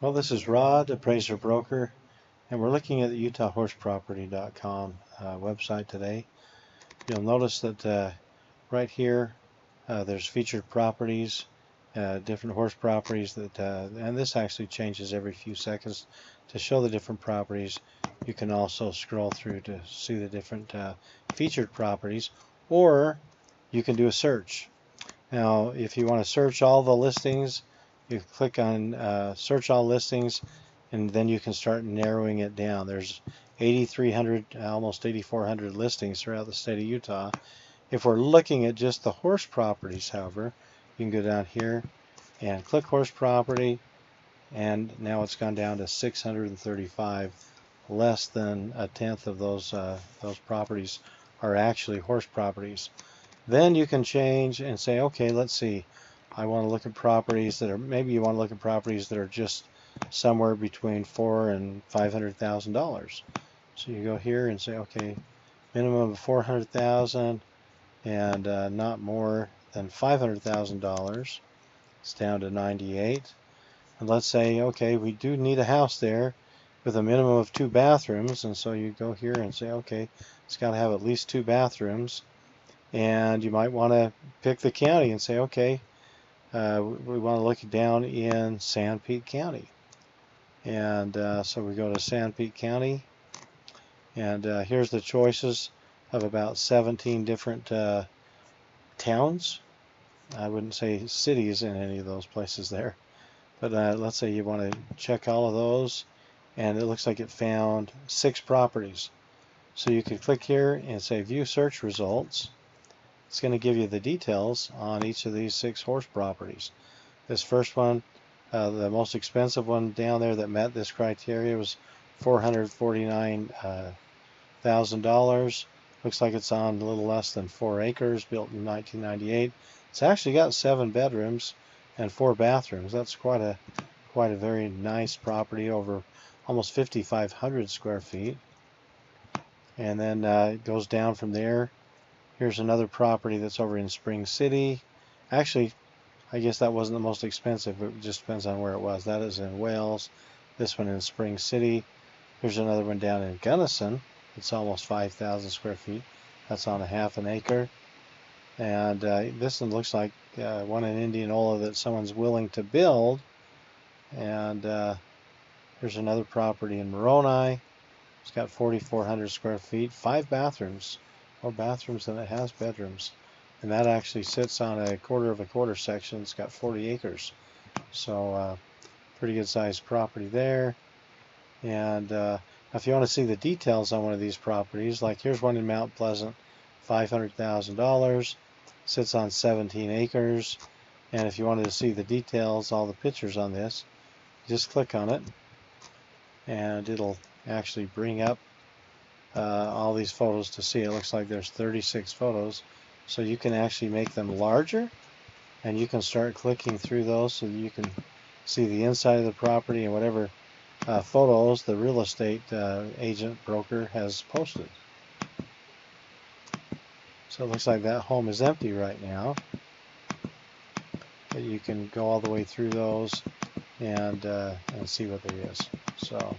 Well, this is Rod, appraiser broker, and we're looking at the UtahHorseProperty.com website today. You'll notice that right here there's featured properties, different horse properties and this actually changes every few seconds to show the different properties. You can also scroll through to see the different featured properties, or you can do a search. Now, if you want to search all the listings, you click on search all listings, and then you can start narrowing it down. There's 8,300, almost 8,400 listings throughout the state of Utah. If we're looking at just the horse properties, however, you can go down here and click horse property, and now it's gone down to 635. Less than a tenth of those properties are actually horse properties. Then you can change and say, okay, let's see, I want to look at properties that are, maybe you want to look at properties that are just somewhere between $400,000 and $500,000. So you go here and say, okay, minimum of $400,000 and not more than $500,000. It's down to 98. And let's say, okay, we do need a house there with a minimum of 2 bathrooms, and so you go here and say, okay, it's got to have at least 2 bathrooms. And you might want to pick the county and say, okay, we want to look down in Sanpete County. And so we go to Sanpete County, and here's the choices of about 17 different towns. I wouldn't say cities in any of those places there, but let's say you want to check all of those, and it looks like it found 6 properties. So you could click here and say view search results. It's going to give you the details on each of these 6 horse properties. This first one, the most expensive one down there that met this criteria, was $449,000. Looks like it's on a little less than 4 acres, built in 1998. It's actually got 7 bedrooms and 4 bathrooms. That's quite a very nice property, over almost 5,500 square feet. And then it goes down from there. Here's another property that's over in Spring City. Actually, I guess that wasn't the most expensive. It just depends on where it was. That is in Wales. This one in Spring City. Here's another one down in Gunnison. It's almost 5,000 square feet. That's on a half an acre. And this one looks like one in Indianola that someone's willing to build. And here's another property in Moroni. It's got 4,400 square feet, 5 bathrooms. More bathrooms than it has bedrooms, and that actually sits on a quarter of a quarter section. It's got 40 acres, so pretty good sized property there. And if you want to see the details on one of these properties, like here's one in Mount Pleasant, $500,000, sits on 17 acres. And if you wanted to see the details, all the pictures on this, just click on it and it'll actually bring up all these photos to see. It looks like there's 36 photos, so you can actually make them larger, and you can start clicking through those so that you can see the inside of the property and whatever photos the real estate agent broker has posted. So it looks like that home is empty right now, but you can go all the way through those and see what there is. So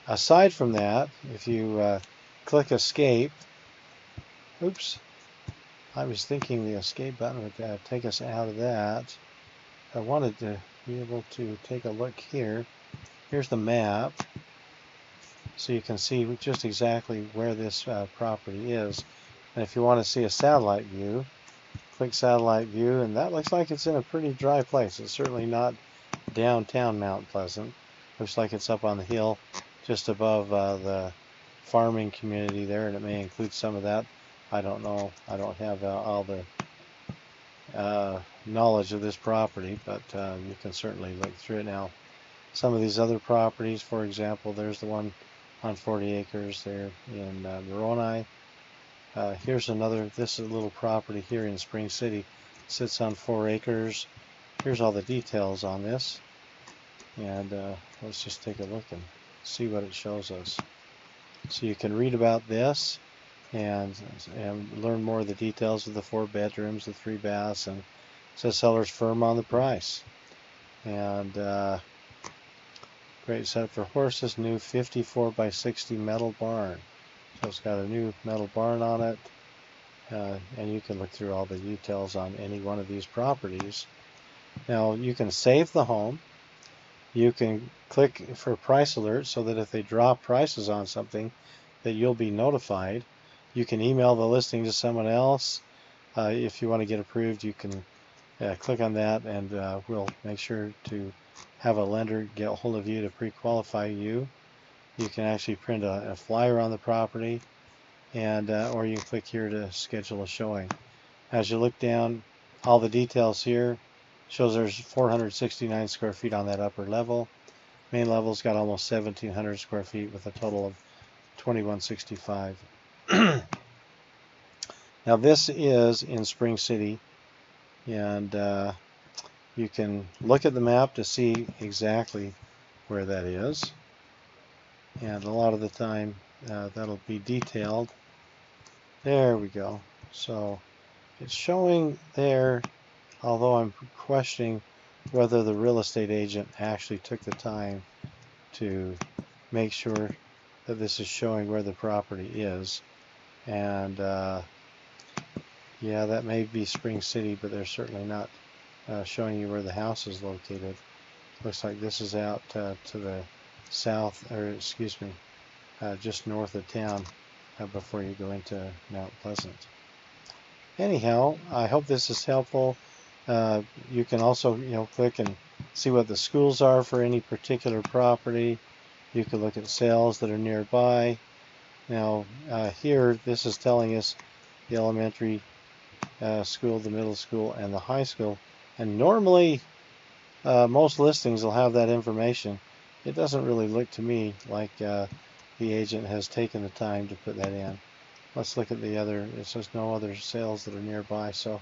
aside from that, if you click escape, oops, I was thinking the escape button would take us out of that. I wanted to be able to take a look here. Here's the map, so you can see just exactly where this property is. And if you want to see a satellite view, click satellite view, and that looks like it's in a pretty dry place. It's certainly not downtown Mount Pleasant. Looks like it's up on the hill just above the farming community there, and it may include some of that. I don't know. I don't have all the knowledge of this property, but you can certainly look through it now. Some of these other properties, for example, there's the one on 40 acres there in Moroni. Here's another, this is a little property here in Spring City. It sits on 4 acres. Here's all the details on this. And let's just take a look and see what it shows us. So you can read about this and learn more of the details of the 4 bedrooms, the 3 baths, and it says seller's firm on the price. And Great setup for horses. New 54 by 60 metal barn. So it's got a new metal barn on it. And you can look through all the details on any one of these properties. Now you can save the home. You can click for price alert so that if they drop prices on something that you'll be notified. You can email the listing to someone else. If you want to get approved, you can click on that, and we'll make sure to have a lender get a hold of you to pre-qualify you. You can actually print a flyer on the property, and or you can click here to schedule a showing. As you look down, all the details here shows there's 469 square feet on that upper level. Main level's got almost 1,700 square feet with a total of 2,165. Now this is in Spring City, and you can look at the map to see exactly where that is, and a lot of the time that'll be detailed. There we go. So it's showing there, although I'm questioning whether the real estate agent actually took the time to make sure that this is showing where the property is. And yeah, that may be Spring City, but they're certainly not showing you where the house is located. Looks like this is out to the south, or excuse me, just north of town before you go into Mount Pleasant. Anyhow, I hope this is helpful. You can also, click and see what the schools are for any particular property. You can look at sales that are nearby. Now here, this is telling us the elementary school, the middle school, and the high school. And normally, most listings will have that information. It doesn't really look to me like the agent has taken the time to put that in. Let's look at the other. It says no other sales that are nearby. So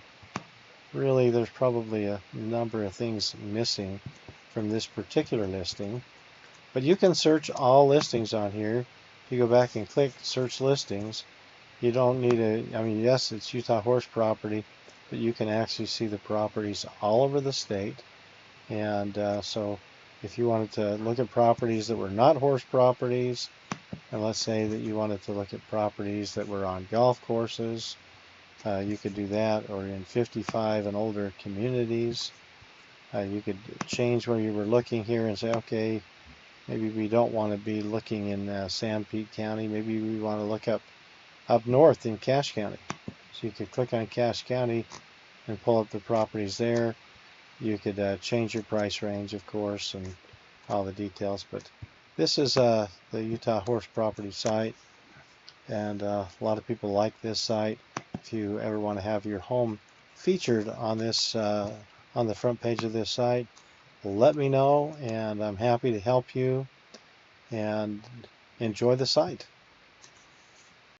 really, there's probably a number of things missing from this particular listing. But you can search all listings on here. You go back and click search listings. You don't need yes, it's Utah horse property, but you can actually see the properties all over the state. And so if you wanted to look at properties that were not horse properties, and let's say that you wanted to look at properties that were on golf courses, you could do that, or in 55 and older communities. You could change where you were looking here and say, okay, maybe we don't want to be looking in Sanpete County. Maybe we want to look up north in Cache County. So you could click on Cache County and pull up the properties there. You could change your price range, of course, and all the details. But this is the Utah horse property site, and a lot of people like this site. If you ever want to have your home featured on this on the front page of this site, let me know, and I'm happy to help you, and enjoy the site.